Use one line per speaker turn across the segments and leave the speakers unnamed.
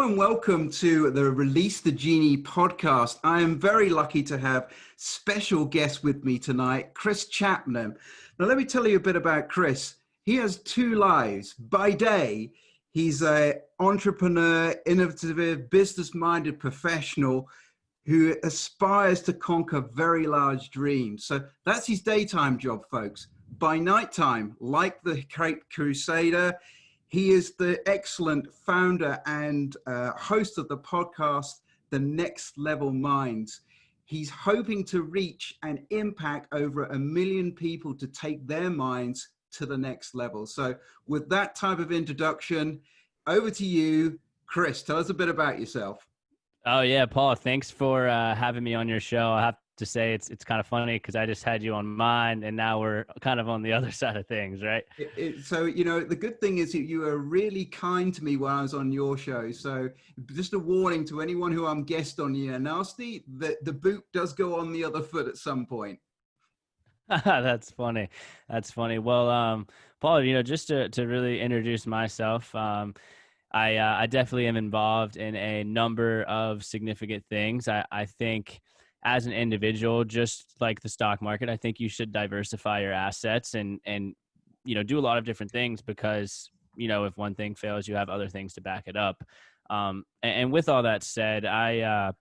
Hello and welcome to the Release the Genie podcast. I am very lucky to have special guest with me tonight, Chris Chapman. Now, let me tell you a bit about Chris. He has two lives. By day, he's an entrepreneur, innovative, business-minded professional who aspires to conquer very large dreams. So that's his daytime job, folks. By nighttime, like the Cape Crusader, he is the excellent founder and host of the podcast, The Next Level Minds. He's hoping to reach and impact over 1 million people to take their minds to the next level. So with that type of introduction, over to you, Chris. Tell us a bit about yourself.
Oh yeah, Paul, thanks for having me on your show. I have to say it's kind of funny because I just had you on mine and now we're kind of on the other side of things, right?
So, the good thing is that you were really kind to me when I was on your show. So just a warning to anyone who I'm guest on here, nasty, the boot does go on the other foot at some point.
That's funny. That's funny. Well, Paul, just to really introduce myself, I definitely am involved in a number of significant things. I think as an individual, just like the stock market, I think you should diversify your assets and do a lot of different things because, if one thing fails, you have other things to back it up. And with all that said, I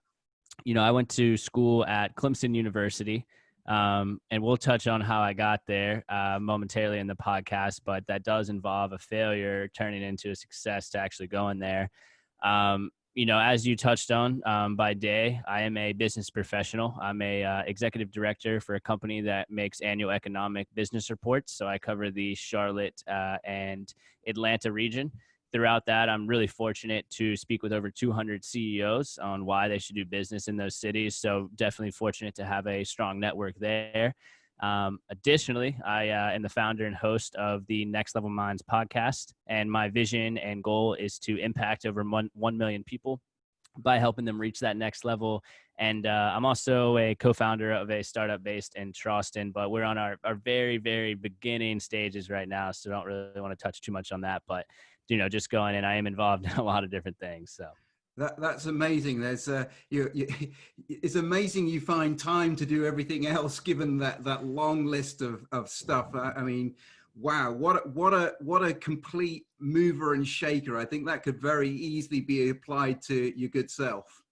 went to school at Clemson University. And we'll touch on how I got there momentarily in the podcast, but that does involve a failure turning into a success to actually going there. As you touched on, by day, I am a business professional. I'm a executive director for a company that makes annual economic business reports. So I cover the Charlotte and Atlanta region. Throughout that, I'm really fortunate to speak with over 200 CEOs on why they should do business in those cities. So definitely fortunate to have a strong network there. Additionally, I am the founder and host of the Next Level Minds podcast. And my vision and goal is to impact over 1 million people by helping them reach that next level. And I'm also a co-founder of a startup based in Charleston, but we're on our very, very beginning stages right now. So don't really want to touch too much on that, but just going in, I am involved in a lot of different things. So
that's amazing. There's it's amazing you find time to do everything else, given that long list of stuff. I mean, wow, what a complete mover and shaker. I think that could very easily be applied to your good self.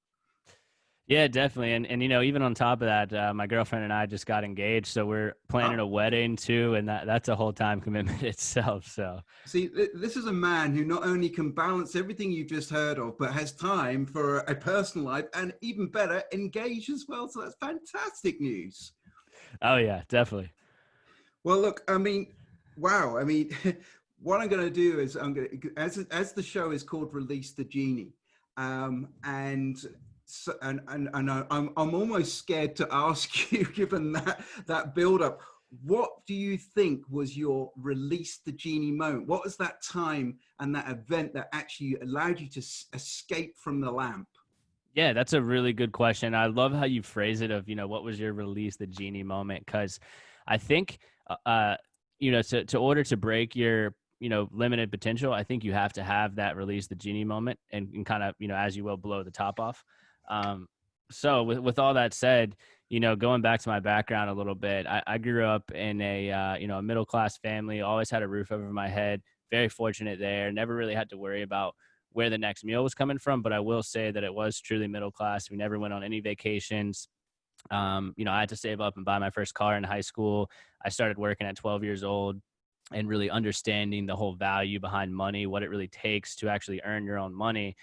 Yeah, definitely. And even on top of that, my girlfriend and I just got engaged. So we're planning a wedding too. And that's a whole time commitment itself. So
see, this is a man who not only can balance everything you've just heard of, but has time for a personal life and even better, engage as well. So that's fantastic news.
Oh yeah, definitely.
Well, look, I mean, wow. I mean, what I'm going to do is as the show is called Release the Genie, and so, and I'm almost scared to ask you, given that build up, what do you think was your Release the Genie moment? What was that time and that event that actually allowed you to escape from the lamp?
Yeah, that's a really good question. I love how you phrase it of, what was your Release the Genie moment? Because I think, to order to break your, limited potential, I think you have to have that Release the Genie moment and kind of, as you will, blow the top off. So with all that said, going back to my background a little bit, I grew up in a middle-class family, always had a roof over my head, very fortunate there, never really had to worry about where the next meal was coming from. But I will say that it was truly middle-class. We never went on any vacations. I had to save up and buy my first car in high school. I started working at 12 years old and really understanding the whole value behind money, what it really takes to actually earn your own money.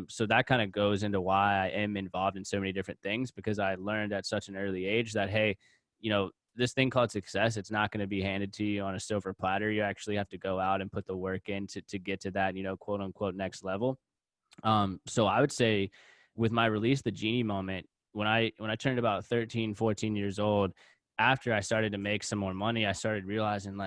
So that kind of goes into why I am involved in so many different things, because I learned at such an early age that, hey, this thing called success, it's not going to be handed to you on a silver platter. You actually have to go out and put the work in to get to that, quote unquote, next level. So I would say with my Release the Genie moment, when I turned about 13, 14 years old, after I started to make some more money, I started realizing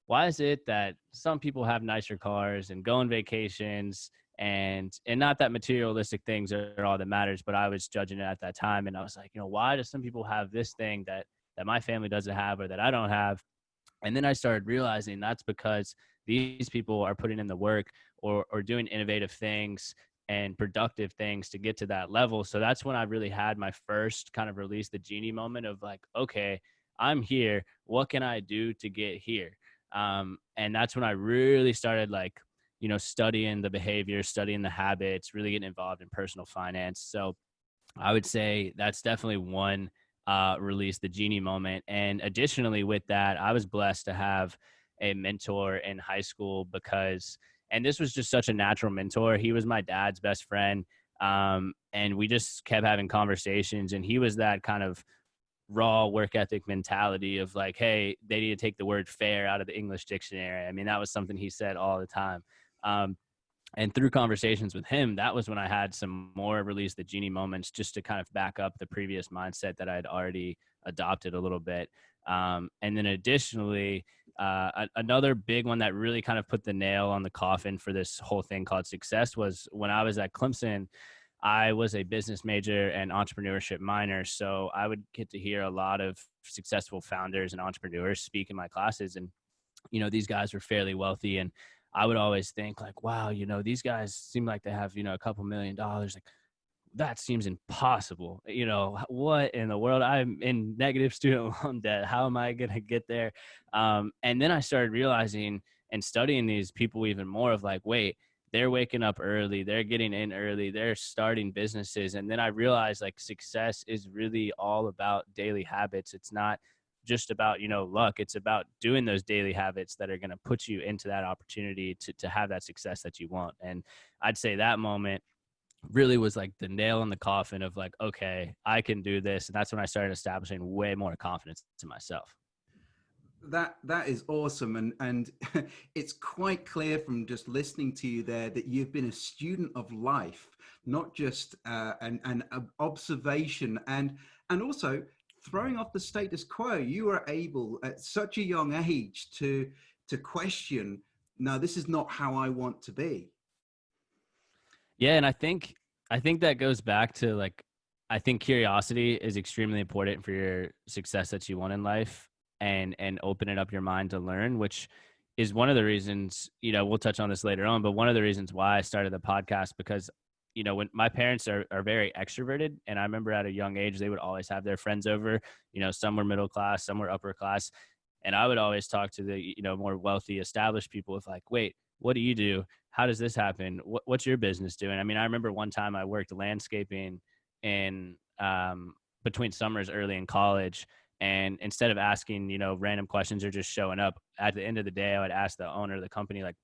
why is it that some people have nicer cars and go on vacations and not that materialistic things are all that matters, but I was judging it at that time. And I was like, why do some people have this thing that my family doesn't have or that I don't have? And then I started realizing that's because these people are putting in the work or doing innovative things and productive things to get to that level. So that's when I really had my first kind of release the genie moment of like, okay, I'm here. What can I do to get here? And that's when I really started like, studying the behavior, studying the habits, really getting involved in personal finance. So I would say that's definitely one release the genie moment. And additionally, with that, I was blessed to have a mentor in high school and this was just such a natural mentor. He was my dad's best friend. And we just kept having conversations, and he was that kind of raw work ethic mentality of like, hey, they need to take the word fair out of the English dictionary. I mean, that was something he said all the time. Um, and through conversations with him, that was when I had some more release the genie moments, just to kind of back up the previous mindset that I'd already adopted a little bit. And then additionally, another big one that really kind of put the nail on the coffin for this whole thing called success was when I was at Clemson. I was a business major and entrepreneurship minor, so I would get to hear a lot of successful founders and entrepreneurs speak in my classes. And these guys were fairly wealthy, and I would always think like, wow, these guys seem like they have, a couple $1,000,000. Like, that seems impossible. What in the world? I'm in negative student loan debt. How am I going to get there? And then I started realizing and studying these people even more of like, wait, they're waking up early. They're getting in early. They're starting businesses. And then I realized like success is really all about daily habits. It's not just about, luck. It's about doing those daily habits that are going to put you into that opportunity to have that success that you want. And I'd say that moment really was like the nail in the coffin of like, okay, I can do this. And that's when I started establishing way more confidence in myself.
That is awesome, and it's quite clear from just listening to you there that you've been a student of life, not just an observation, and also throwing off the status quo. You were able at such a young age to question, no, this is not how I want to be.
Yeah, and I think that goes back to like, I think curiosity is extremely important for your success that you want in life, and opening up your mind to learn, which is one of the reasons, we'll touch on this later on, but one of the reasons why I started the podcast, because when my parents are very extroverted, and I remember at a young age they would always have their friends over, some were middle class, some were upper class, and I would always talk to the more wealthy established people with like, wait, what do you do? How does this happen? What's your business doing? I mean, I remember one time I worked landscaping in between summers early in college. And instead of asking, random questions or just showing up, at the end of the day, I would ask the owner of the company, like,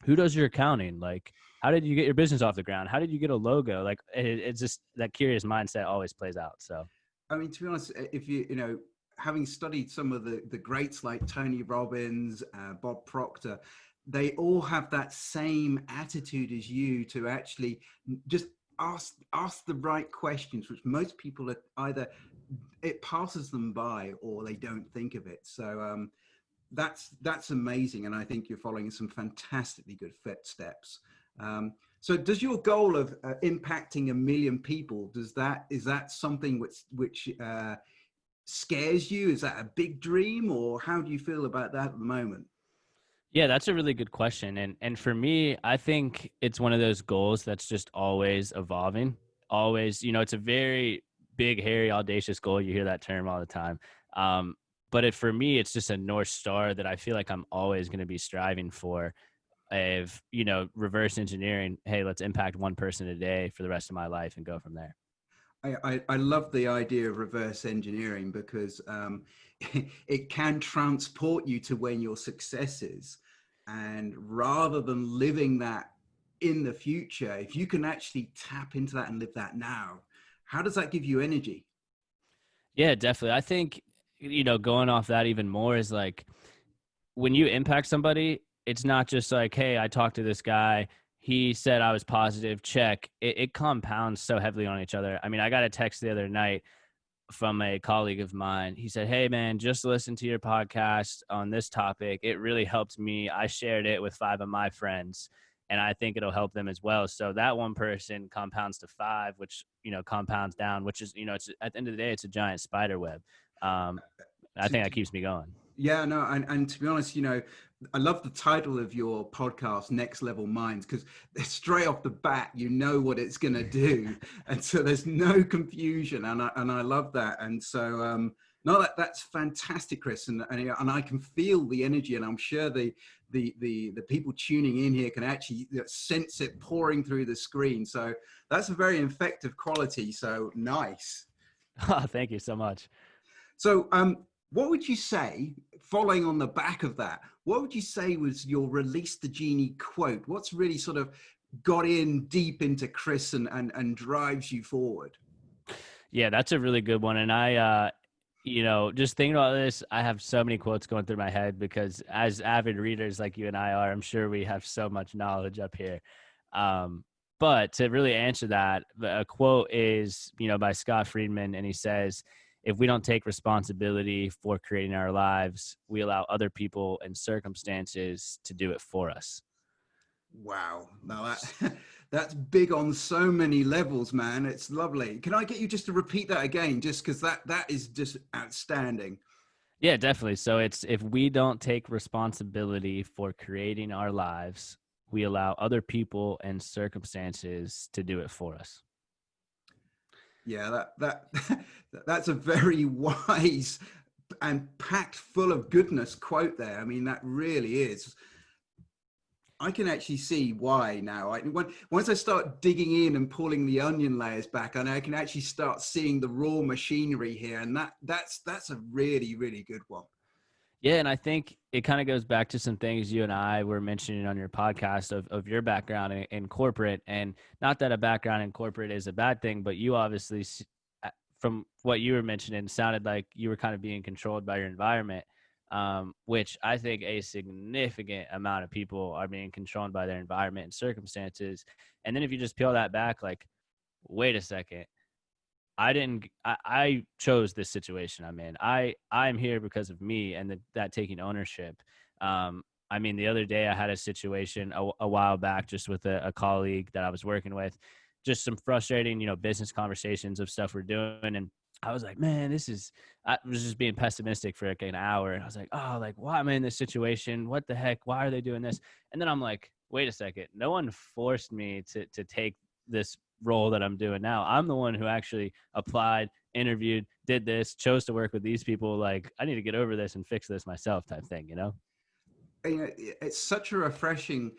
who does your accounting? Like, how did you get your business off the ground? How did you get a logo? Like, it's just that curious mindset always plays out. So,
I mean, to be honest, if having studied some of the greats like Tony Robbins, Bob Proctor, they all have that same attitude as you, to actually just ask the right questions, which most people are either, it passes them by or they don't think of it. So that's amazing, and I think you're following some fantastically good footsteps. So does your goal of impacting 1 million people, is that something which scares you? Is that a big dream, or how do you feel about that at the moment?
yeah, that's a really good question. And for me, I think it's one of those goals that's just always evolving. Always, it's a very big, hairy, audacious goal. You hear that term all the time. Um, but for me, it's just a North Star that I feel like I'm always going to be striving for, of, reverse engineering. Hey, let's impact one person a day for the rest of my life and go from there.
I love the idea of reverse engineering, because it can transport you to when your success is. And rather than living that in the future, if you can actually tap into that and live that now, how does that give you energy?
Yeah, definitely. I think, going off that even more is like, when you impact somebody, it's not just like, hey, I talked to this guy, he said I was positive, check. It compounds so heavily on each other. I mean, I got a text the other night from a colleague of mine. He said, hey man, just listen to your podcast on this topic. It really helped me. I shared it with 5 of my friends, and I think it'll help them as well. So that one person compounds to 5, which, compounds down, which is, it's, at the end of the day, it's a giant spider web. I think that keeps me going.
Yeah, no, and to be honest, I love the title of your podcast, Next Level Minds, because straight off the bat, you know what it's going to do, and so there's no confusion, and I love that, and so no, that's fantastic, Chris, and I can feel the energy, and I'm sure the people tuning in here can actually sense it pouring through the screen. So that's a very effective quality. So nice.
Oh, thank you so much.
So, what would you say, following on the back of that, what would you say was your release the genie quote? What's really sort of got in deep into Chris and drives you forward?
Yeah, that's a really good one. And just thinking about this, I have so many quotes going through my head because as avid readers like you and I are, I'm sure we have so much knowledge up here. But to really answer that, a quote is, by Scott Friedman, and he says, if we don't take responsibility for creating our lives, we allow other people and circumstances to do it for us.
Wow. Now that's big on so many levels, man. It's lovely. Can I get you just to repeat that again? Just because that is just outstanding.
Yeah, definitely. So it's if we don't take responsibility for creating our lives, we allow other people and circumstances to do it for us.
Yeah, that's a very wise and packed full of goodness quote there. I mean, that really is. I can actually see why now. Once I start digging in and pulling the onion layers back, and I can actually start seeing the raw machinery here, and that's a really, really good one.
Yeah, and I think it kind of goes back to some things you and I were mentioning on your podcast of your background in corporate, and not that a background in corporate is a bad thing, but you obviously, from what you were mentioning, sounded like you were kind of being controlled by your environment, which I think a significant amount of people are being controlled by their environment and circumstances. And then if you just peel that back, like, wait a second, I chose this situation I'm in. I'm here because of me and that taking ownership. I mean, the other day I had a situation a while back just with a colleague that I was working with, just some frustrating, business conversations of stuff we're doing. And I was like, man, I was just being pessimistic for like an hour. And I was like, oh, like, why am I in this situation? What the heck? Why are they doing this? And then I'm like, wait a second. No one forced me to take this role that I'm doing now. I'm the one who actually applied, interviewed, did this, chose to work with these people. Like, I need to get over this and fix this myself type thing.
It's such a refreshing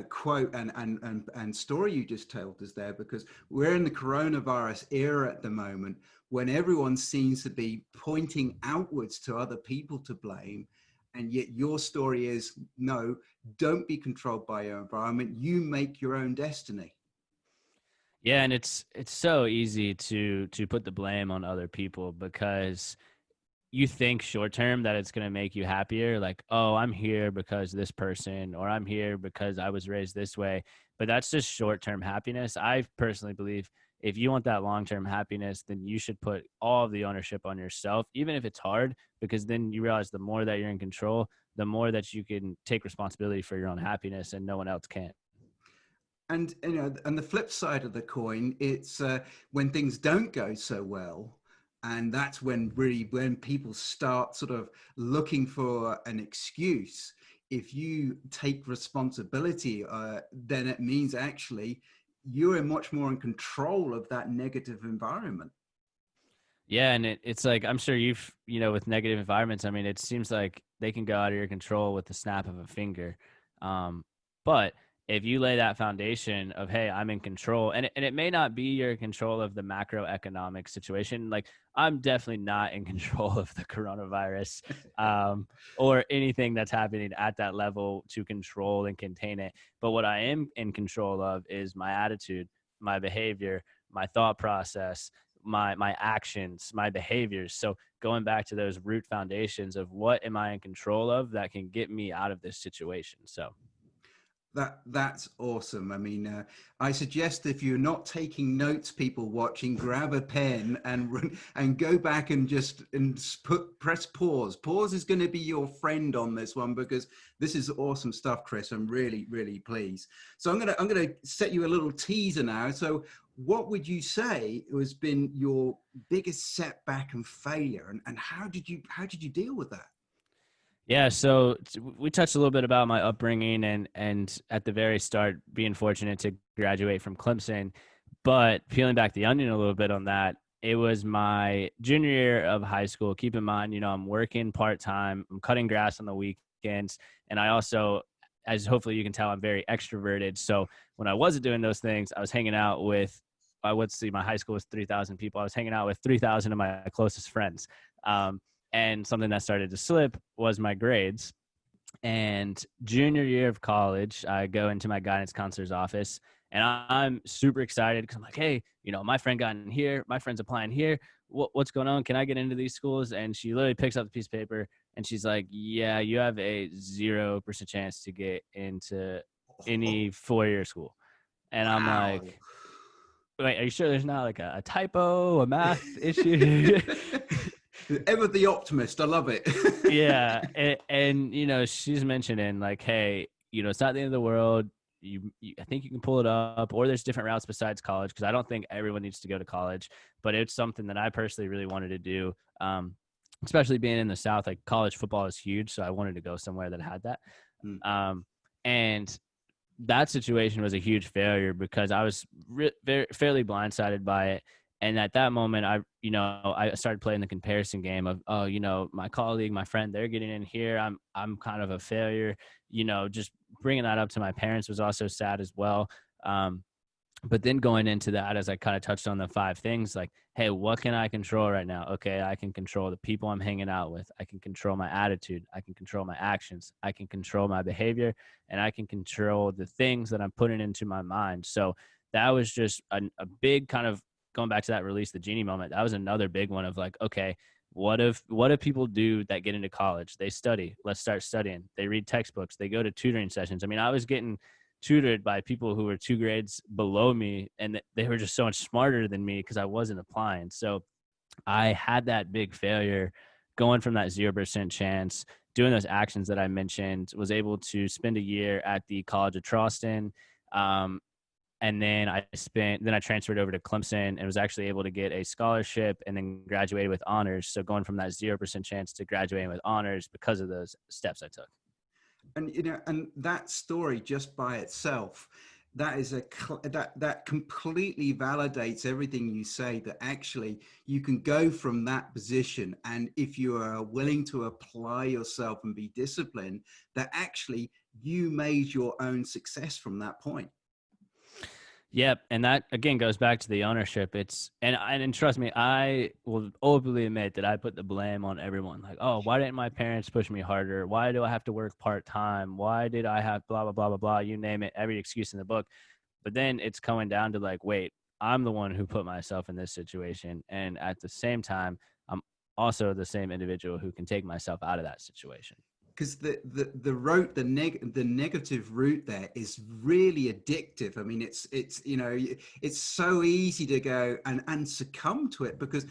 quote and story you just told us there, because we're in the coronavirus era at the moment when everyone seems to be pointing outwards to other people to blame, and yet your story is no, don't be controlled by your environment, you make your own destiny.
Yeah, and it's so easy to put the blame on other people because you think short term that it's going to make you happier, like, oh, I'm here because this person, or I'm here because I was raised this way. But that's just short term happiness. I personally believe if you want that long term happiness, then you should put all of the ownership on yourself, even if it's hard, because then you realize the more that you're in control, the more that you can take responsibility for your own happiness and no one else can.
And and the flip side of the coin, it's when things don't go so well, and that's when people start sort of looking for an excuse. If you take responsibility, then it means actually you're much more in control of that negative environment.
Yeah, and it's like I'm sure with negative environments, I mean, it seems like they can go out of your control with the snap of a finger. But if you lay that foundation of, hey, I'm in control, and it may not be your control of the macroeconomic situation. Like, I'm definitely not in control of the coronavirus, or anything that's happening at that level to control and contain it. But what I am in control of is my attitude, my behavior, my thought process, my actions, my behaviors. So going back to those root foundations of what am I in control of that can get me out of this situation. So
That's awesome. I mean, I suggest if you're not taking notes, people watching, grab a pen and go back and just press pause. Pause is going to be your friend on this one, because this is awesome stuff, Chris. I'm really, really pleased. So I'm gonna set you a little teaser now. So what would you say has been your biggest setback and failure, and how did you deal with that?
Yeah, so we touched a little bit about my upbringing and at the very start being fortunate to graduate from Clemson, but peeling back the onion a little bit on that, it was my junior year of high school. Keep in mind, I'm working part-time, I'm cutting grass on the weekends, and I also, as hopefully you can tell, I'm very extroverted. So when I wasn't doing those things, I was hanging out with I would see my high school was 3,000 people. I was hanging out with 3,000 of my closest friends. Um, and something that started to slip was my grades. And junior year of college, I go into my guidance counselor's office and I'm super excited because I'm like, hey, my friend got in here, my friend's applying here. What's going on? Can I get into these schools? And she literally picks up the piece of paper and she's like, yeah, you have a 0% chance to get into any 4-year school. And I'm like,
Wow.
wait, are you sure there's not like a typo, a math issue?
Ever the optimist. I love it.
Yeah, and she's mentioning like, hey, it's not the end of the world. I think you can pull it up, or there's different routes besides college because I don't think everyone needs to go to college, but it's something that I personally really wanted to do. Especially being in the South, like college football is huge, so I wanted to go somewhere that had that.
Mm.
And that situation was a huge failure because I was fairly blindsided by it. And at that moment, I started playing the comparison game of, oh, my colleague, my friend, they're getting in here. I'm kind of a failure. Just bringing that up to my parents was also sad as well. But then going into that, as I kind of touched on the 5 things, like, hey, what can I control right now? Okay, I can control the people I'm hanging out with. I can control my attitude. I can control my actions. I can control my behavior, and I can control the things that I'm putting into my mind. So that was just a big kind of going back to that release the Genie moment. That was another big one of like, okay, what if people do that get into college? They study. Let's start studying. They read textbooks. They go to tutoring sessions. I mean, I was getting tutored by people who were 2 grades below me and they were just so much smarter than me because I wasn't applying. So I had that big failure going from that 0% chance, doing those actions that I mentioned, was able to spend a year at the College of Charleston. And then I transferred over to Clemson and was actually able to get a scholarship and then graduated with honors. So going from that 0% chance to graduating with honors because of those steps I took.
And and that story just by itself, that is that completely validates everything you say, that actually you can go from that position, and if you are willing to apply yourself and be disciplined, that actually you made your own success from that point.
Yep, and that again goes back to the ownership. And trust me, I will openly admit that I put the blame on everyone. Like, oh, why didn't my parents push me harder? Why do I have to work part time? Why did I have blah blah blah blah blah? You name it, every excuse in the book. But then it's coming down to like, wait, I'm the one who put myself in this situation, and at the same time, I'm also the same individual who can take myself out of that situation.
Because the negative route there is really addictive. I mean, it's it's so easy to go and succumb to it, because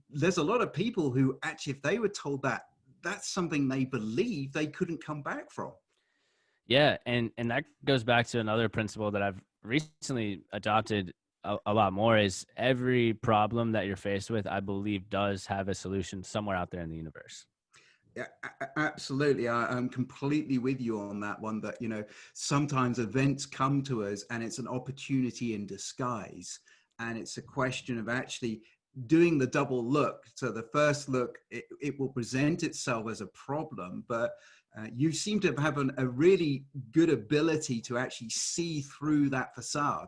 there's a lot of people who actually, if they were told that that's something they believe, they couldn't come back from.
Yeah, and that goes back to another principle that I've recently adopted a lot more is every problem that you're faced with, I believe, does have a solution somewhere out there in the universe.
Yeah, absolutely. I'm completely with you on that one. That sometimes events come to us, and it's an opportunity in disguise, and it's a question of actually doing the double look. So the first look, it will present itself as a problem, but you seem to have a really good ability to actually see through that facade.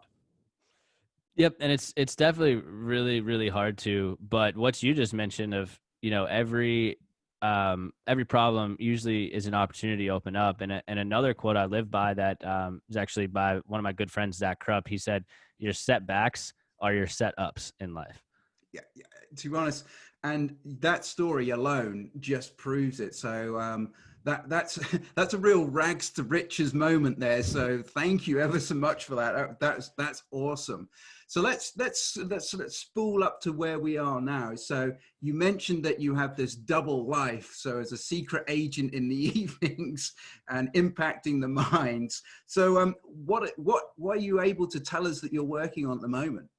Yep, and it's definitely really really hard to. But what you just mentioned of every problem usually is an opportunity to open up. And another quote I live by that is actually by one of my good friends, Zach Krupp. He said, "Your setbacks are your setups in life."
Yeah, yeah, to be honest, and that story alone just proves it. So that's that's a real rags to riches moment there. So thank you ever so much for that. That's awesome. So let's spool up to where we are now. So you mentioned that you have this double life. So as a secret agent in the evenings and impacting the minds. So what are you able to tell us that you're working on at the moment?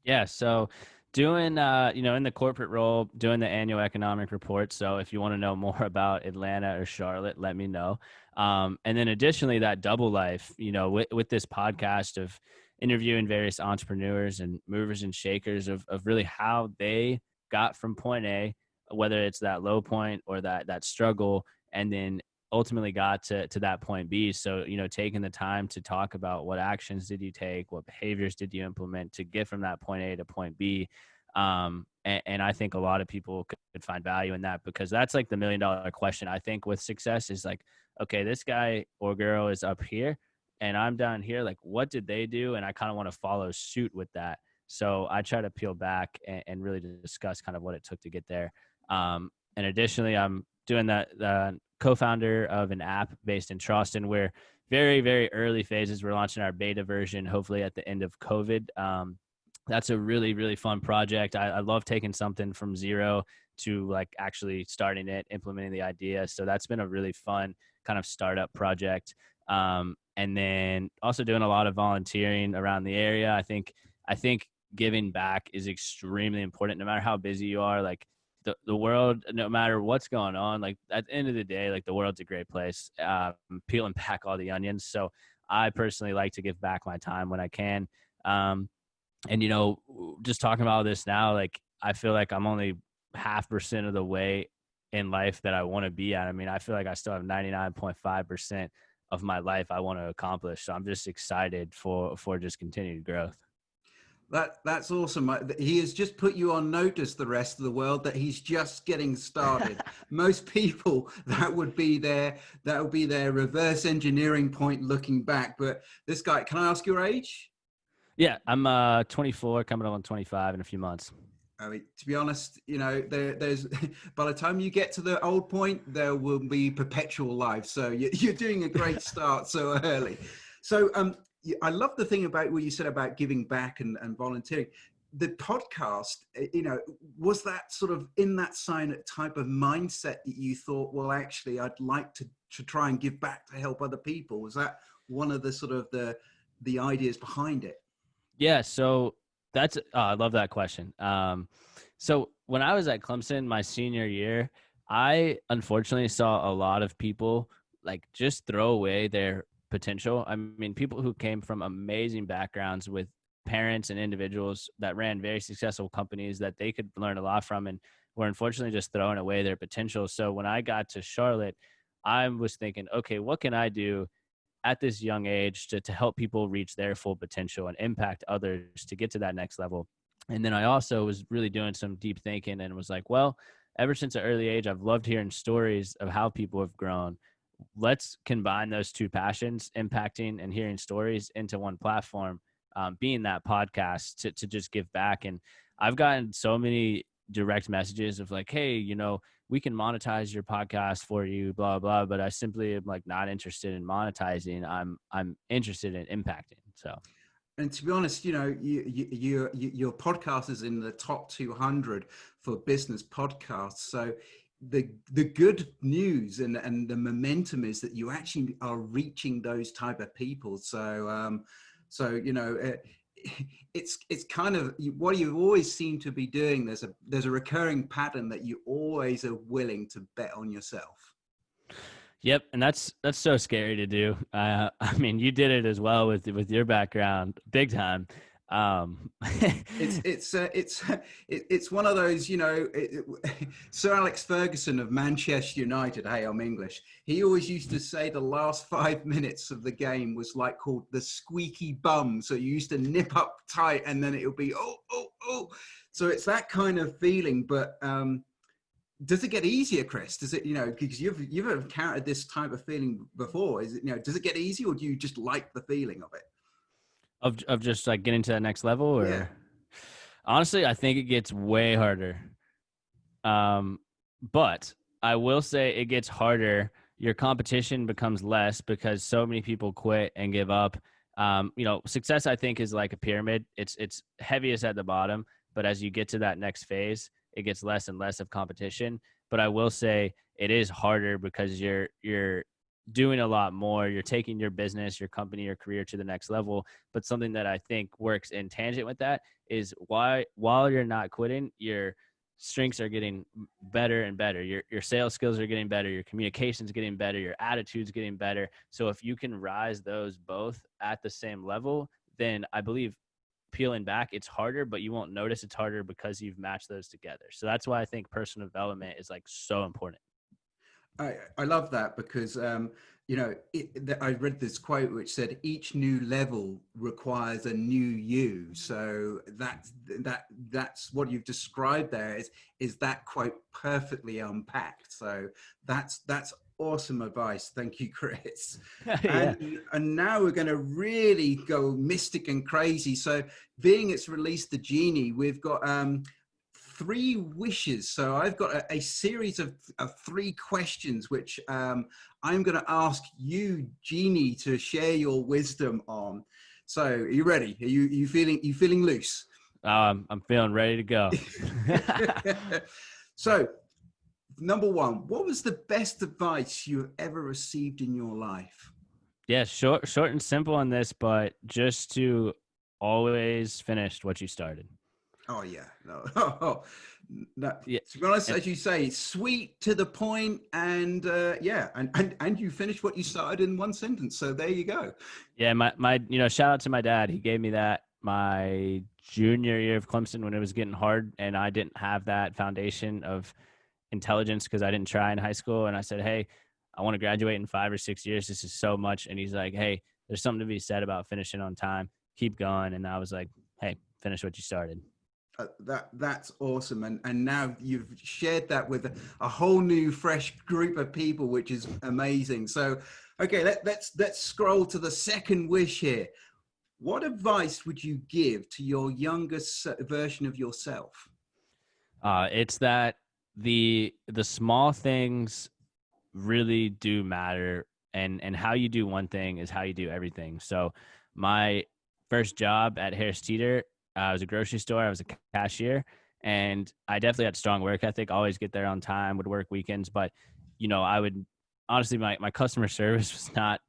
Yeah, so Doing, in the corporate role, doing the annual economic report. So if you want to know more about Atlanta or Charlotte, let me know. And then additionally, that double life, with this podcast of interviewing various entrepreneurs and movers and shakers of really how they got from point A, whether it's that low point or that struggle, and then ultimately got to that point B. So, taking the time to talk about what actions did you take, what behaviors did you implement to get from that point A to point B. And I think a lot of people could find value in that, because that's like the $1 million question. I think with success is like, okay, this guy or girl is up here and I'm down here. Like, what did they do? And I kind of want to follow suit with that. So I try to peel back and really discuss kind of what it took to get there. And additionally, I'm doing that, co-founder of an app based in Charleston. We're very, very early phases. We're launching our beta version, hopefully at the end of COVID. That's a really, really fun project. I love taking something from zero to like actually starting it, implementing the idea. So that's been a really fun kind of startup project. And then also doing a lot of volunteering around the area. I think giving back is extremely important, no matter how busy you are. Like the world, no matter what's going on, like at the end of the day, like the world's a great place. Peeling back all the onions. So I personally like to give back my time when I can. And just talking about this now, like I feel like I'm only 0.5% of the way in life that I want to be at. I mean, I feel like I still have 99.5% of my life I want to accomplish. So I'm just excited for just continued growth.
That's awesome. He has just put you on notice, the rest of the world, that he's just getting started. Most people, that would be their reverse engineering point looking back. But this guy, can I ask your age?
Yeah, I'm 24, coming up on 25 in a few months.
I mean, to be honest, there's by the time you get to the old point, there will be perpetual life. So you're doing a great start so early. So I love the thing about what you said about giving back and volunteering. The podcast, was that sort of in that type of mindset that you thought, well, actually, I'd like to try and give back to help other people? Was that one of the sort of the ideas behind it?
Yeah, so that's I love that question. So when I was at Clemson my senior year, I unfortunately saw a lot of people like just throw away their potential. I mean, people who came from amazing backgrounds with parents and individuals that ran very successful companies that they could learn a lot from, and were unfortunately just throwing away their potential. So when I got to Charlotte, I was thinking, okay, what can I do at this young age to help people reach their full potential and impact others to get to that next level. And then I also was really doing some deep thinking and was like, well, ever since an early age, I've loved hearing stories of how people have grown. Let's combine those two passions, impacting and hearing stories, into one platform, being that podcast to just give back. And I've gotten so many direct messages of like, hey, we can monetize your podcast for you, blah, blah, but I simply am like not interested in monetizing. I'm interested in impacting. So.
And to be honest, your podcast is in the top 200 for business podcasts. So the good news and the momentum is that you actually are reaching those type of people. So it's kind of what you always seem to be doing. There's a recurring pattern that you always are willing to bet on yourself.
Yep, and that's so scary to do. I mean, you did it as well with your background, big time.
It's one of those, Sir Alex Ferguson of Manchester United. Hey, I'm English. He always used to say the last 5 minutes of the game was like called the squeaky bum. So you used to nip up tight, and then it'll be oh. So it's that kind of feeling, but. Does it get easier, Chris? Does it, because you've encountered this type of feeling before? Is it, does it get easier, or do you just like the feeling of it?
Of just like getting to that next level, or
Yeah.
Honestly, I think it gets way harder. But I will say it gets harder. Your competition becomes less because so many people quit and give up. Success, I think, is like a pyramid. It's heaviest at the bottom, but as you get to that next phase, it gets less and less of competition. But I will say it is harder because you're doing a lot more. You're taking your business, your company, your career to the next level. But something that I think works in tangent with that is while you're not quitting, your strengths are getting better and better. Your sales skills are getting better. Your communication's getting better. Your attitude's getting better. So if you can rise those both at the same level, then I believe peeling back, it's harder, but you won't notice it's harder because you've matched those together. So that's why I think personal development is like so important.
I love that because I read this quote which said each new level requires a new you. So that's what you've described there is that quote perfectly unpacked. So that's awesome advice. Thank you, Chris.
Yeah.
And now we're going to really go mystic and crazy. So being it's released the Genie, we've got three wishes. So I've got a series of three questions, which I'm going to ask you, Genie, to share your wisdom on. So are you ready? Are you feeling loose?
I'm feeling ready to go.
So number one, what was the best advice you ever received in your life?
Yeah, short and simple on this, but just to always finish what you started.
Oh yeah, no, no.
Yeah,
To be honest,
and
as you say, sweet to the point, and yeah, and you finished what you started in one sentence. So there you go.
yeah, my shout out to my dad. He gave me that my junior year of Clemson when it was getting hard, and I didn't have that foundation of intelligence because I didn't try in high school. And I said, hey, I want to graduate in 5 or 6 years. This is so much. And he's like, hey, there's something to be said about finishing on time. Keep going. And I was like, hey, finish what you started.
That's awesome, and now you've shared that with a whole new, fresh group of people, which is amazing. So, okay, let's scroll to the second wish here. What advice would you give to your youngest version of yourself?
It's that the small things really do matter, and how you do one thing is how you do everything. So my first job at Harris Teeter, I was a grocery store. I was a cashier, and I definitely had strong work ethic, always get there on time, would work weekends. But I would honestly, my customer service was not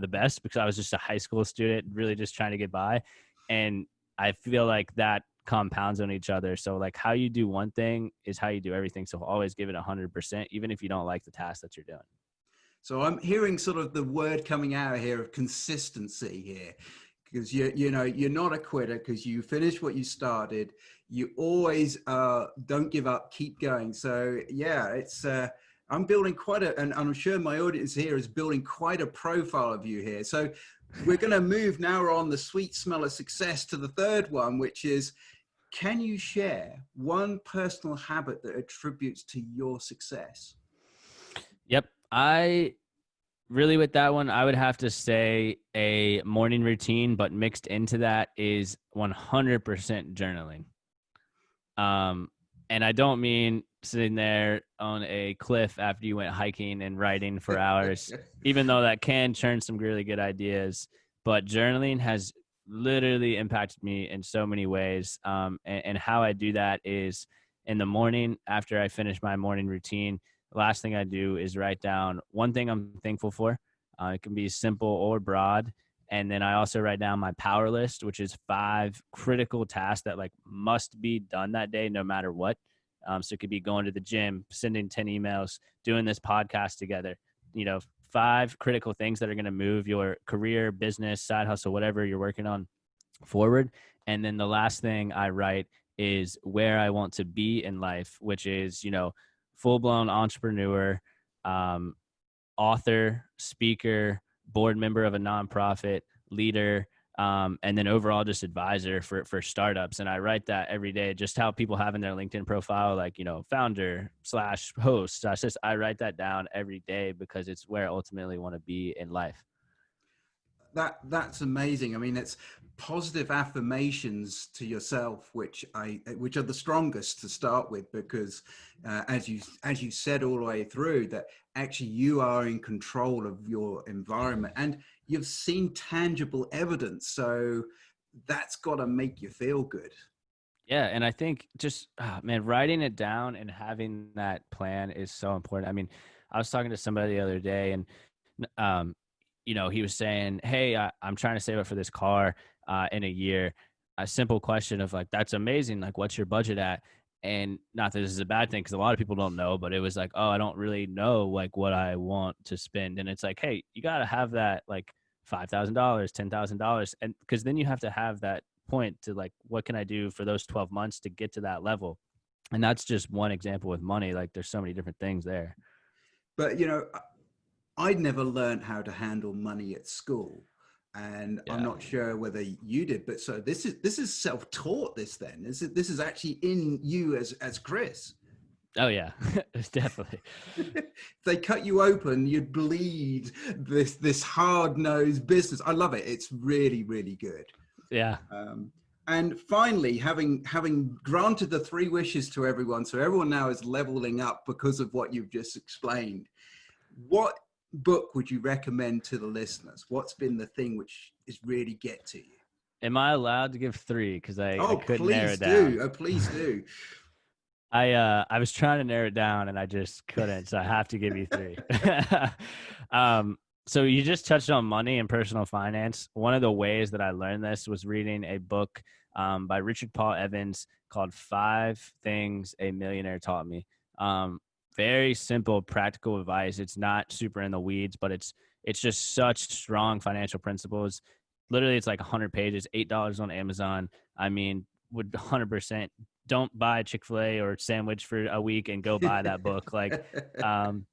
the best because I was just a high school student really just trying to get by. And I feel like that compounds on each other. So like how you do one thing is how you do everything. So always give it 100%, even if you don't like the task that you're doing.
So I'm hearing sort of the word coming out here of consistency here, because you're not a quitter because you finish what you started. You always don't give up, keep going. So yeah, it's I'm building quite and I'm sure my audience here is building quite a profile of you here. So we're going to move now on the sweet smell of success to the third one, which is, can you share one personal habit that attributes to your success?
Yep. I really, with that one, I would have to say a morning routine, but mixed into that is 100% journaling. And I don't mean sitting there on a cliff after you went hiking and writing for hours, even though that can churn some really good ideas. But journaling has literally impacted me in so many ways. And how I do that is in the morning after I finish my morning routine, the last thing I do is write down one thing I'm thankful for. It can be simple or broad. And then I also write down my power list, which is 5 critical tasks that like must be done that day, no matter what. So it could be going to the gym, sending 10 emails, doing this podcast together, 5 critical things that are going to move your career, business, side hustle, whatever you're working on forward. And then the last thing I write is where I want to be in life, which is, full blown entrepreneur, author, speaker, board member of a nonprofit, leader, and then overall just advisor for startups. And I write that every day, just how people have in their LinkedIn profile, like, founder / host / this. I write that down every day because it's where I ultimately want to be in life.
That's amazing. I mean, it's positive affirmations to yourself, which are the strongest to start with, because as you said all the way through, that actually you are in control of your environment and you've seen tangible evidence. So that's got to make you feel good.
Yeah. And I think just, writing it down and having that plan is so important. I mean, I was talking to somebody the other day, and um, he was saying, "Hey, I'm trying to save up for this car in a year." A simple question of like, "That's amazing. Like, what's your budget at?" And not that this is a bad thing because a lot of people don't know, but it was like, "Oh, I don't really know like what I want to spend." And it's like, "Hey, you got to have that like $5,000, $10,000, and because then you have to have that point to like, what can I do for those 12 months to get to that level?" And that's just one example with money. Like, there's so many different things there.
But I'd never learned how to handle money at school, and I'm
Yeah.
not sure whether you did. But so this is self-taught. This is actually in you as Chris.
Oh yeah, definitely.
If they cut you open, you'd bleed this hard-nosed business. I love it. It's really, really good.
Yeah.
Um, and finally, having granted the three wishes to everyone, so everyone now is leveling up because of what you've just explained. What book would you recommend to the listeners? What's been the thing which is really get to you?
Am I allowed to give three? Because I
Oh,
couldn't narrow
please
it down.
do. Oh, please do.
I was trying to narrow it down and I just couldn't, so I have to give you three. um, so you just touched on money and personal finance. One of the ways that I learned this was reading a book by Richard Paul Evans called Five Things a Millionaire Taught Me. Very simple, practical advice. It's not super in the weeds, but it's just such strong financial principles. Literally, it's like 100 pages, $8 on Amazon. I mean, would 100% don't buy Chick-fil-A or sandwich for a week and go buy that book. Like, um,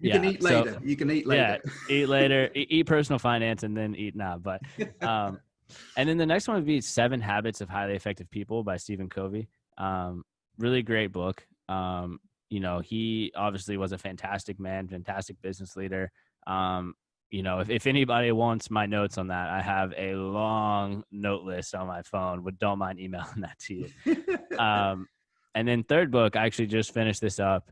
You can eat
so
later. You can eat
yeah,
later.
eat later, eat personal finance and then eat now. But, and then the next one would be 7 Habits of Highly Effective People by Stephen Covey. Really great book. He obviously was a fantastic man, fantastic business leader. If anybody wants my notes on that, I have a long note list on my phone. Don't mind emailing that to you. And then third book, I actually just finished this up.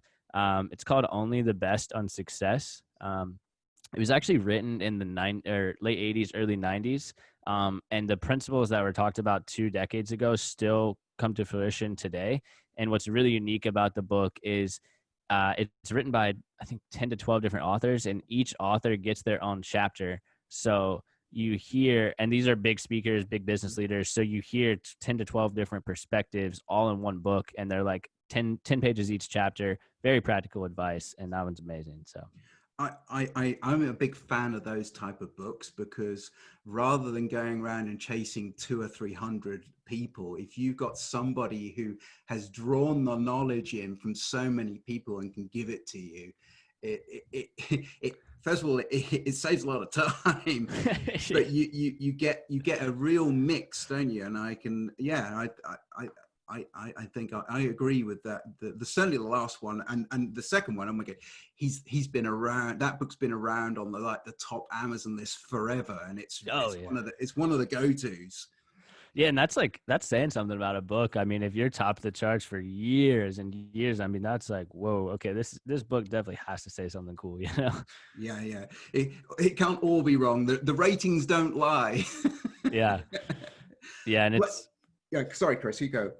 It's called Only the Best on Success. It was actually written in the late 80s, early 90s. And the principles that were talked about 2 decades ago still come to fruition today. And what's really unique about the book is it's written by, I think, 10 to 12 different authors, and each author gets their own chapter. So you hear, and these are big speakers, big business leaders. So you hear 10 to 12 different perspectives all in one book, and they're like 10 pages each chapter, very practical advice. And that one's amazing. So
I'm a big fan of those type of books because rather than going around and chasing 200 or 300 people, if you've got somebody who has drawn the knowledge in from so many people and can give it to you, it first of all, it saves a lot of time, but you get a real mix, don't you? And I think I agree with that. The certainly the last one and the second one. Oh my God, he's been around. That book's been around on the top Amazon list forever, and it's one of the go-tos.
Yeah, and that's saying something about a book. I mean, if you're top of the charts for years and years, I mean, that's like, whoa, okay, this book definitely has to say something cool,
Yeah. It can't all be wrong. The ratings don't lie.
Yeah. Yeah, and
Well, yeah. Sorry, Chris, you go.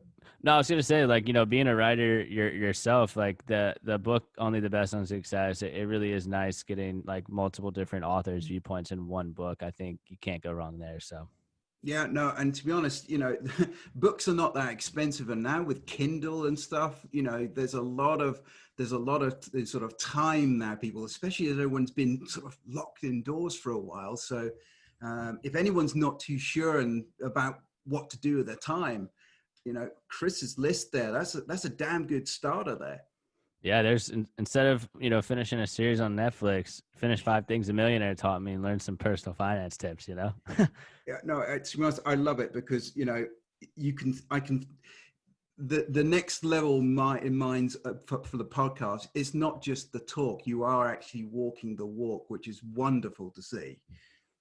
no, I was gonna say, like, being a writer yourself, like the book Only the Best on Success, it really is nice getting like multiple different authors' viewpoints in one book. I think you can't go wrong there. So
Yeah, no, and to be honest, books are not that expensive, and now with Kindle and stuff, there's a lot of sort of time now, people, especially as everyone's been sort of locked indoors for a while. So, if anyone's not too sure about what to do with their time, Chris's list there, that's a damn good starter there.
yeah, there's instead of finishing a series on Netflix, finish 5 Things a Millionaire Taught Me and learn some personal finance tips.
Yeah, no, to be honest, I love it because I can. The next level in minds for the podcast is not just the talk. You are actually walking the walk, which is wonderful to see.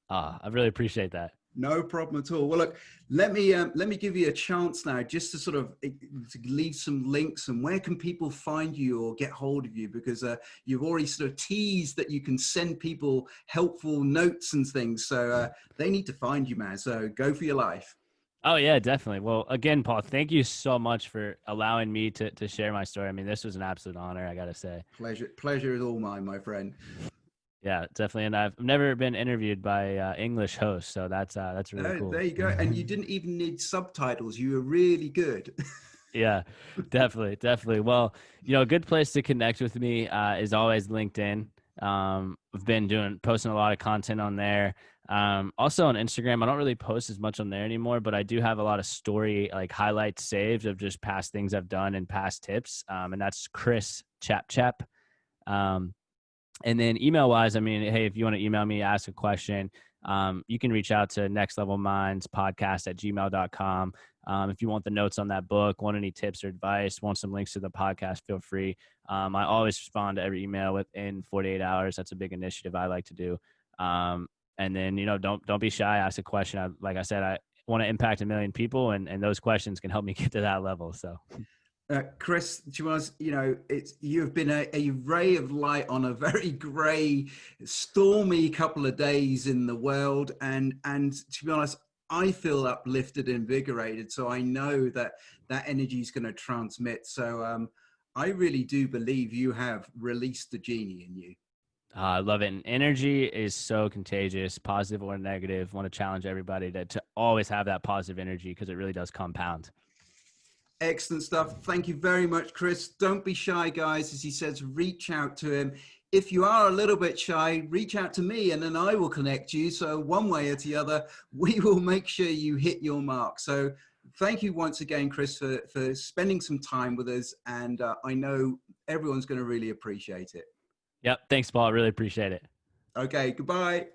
I really appreciate that.
No problem at all. Well, look, let me give you a chance now, just to sort of to leave some links and where can people find you or get hold of you, because you've already sort of teased that you can send people helpful notes and things, so they need to find you, man. So go for your life.
Oh yeah, definitely. Well, again, Paul, thank you so much for allowing me to share my story. I mean, this was an absolute honor, I gotta say.
Pleasure is all mine, my friend.
Yeah, definitely. And I've never been interviewed by English hosts, so that's really
Oh,
cool.
there you go. And you didn't even need subtitles. You were really good.
Yeah, definitely, definitely. Well, a good place to connect with me is always LinkedIn. I've been posting a lot of content on there. Also on Instagram, I don't really post as much on there anymore, but I do have a lot of story like highlights saved of just past things I've done and past tips. And that's Chris Chap. Um, and then email wise, I mean, hey, if you want to email me, ask a question, you can reach out to nextlevelmindspodcast@gmail.com. If you want the notes on that book, want any tips or advice, want some links to the podcast, feel free. I always respond to every email within 48 hours. That's a big initiative I like to do. And then, don't be shy. Ask a question. Like I said, I want to impact 1 million people, and those questions can help me get to that level. So.
Chris, you have been a ray of light on a very grey, stormy couple of days in the world, and to be honest, I feel uplifted, invigorated. So I know that energy is going to transmit. So I really do believe you have released the genie in you.
I love it. And energy is so contagious, positive or negative. Want to challenge everybody to always have that positive energy because it really does compound.
Excellent stuff. Thank you very much, Chris. Don't be shy, guys. As he says, reach out to him. If you are a little bit shy, reach out to me and then I will connect you. So one way or the other, we will make sure you hit your mark. So thank you once again, Chris, for spending some time with us. And I know everyone's going to really appreciate it.
Yep. Thanks, Paul. I really appreciate it.
Okay, goodbye.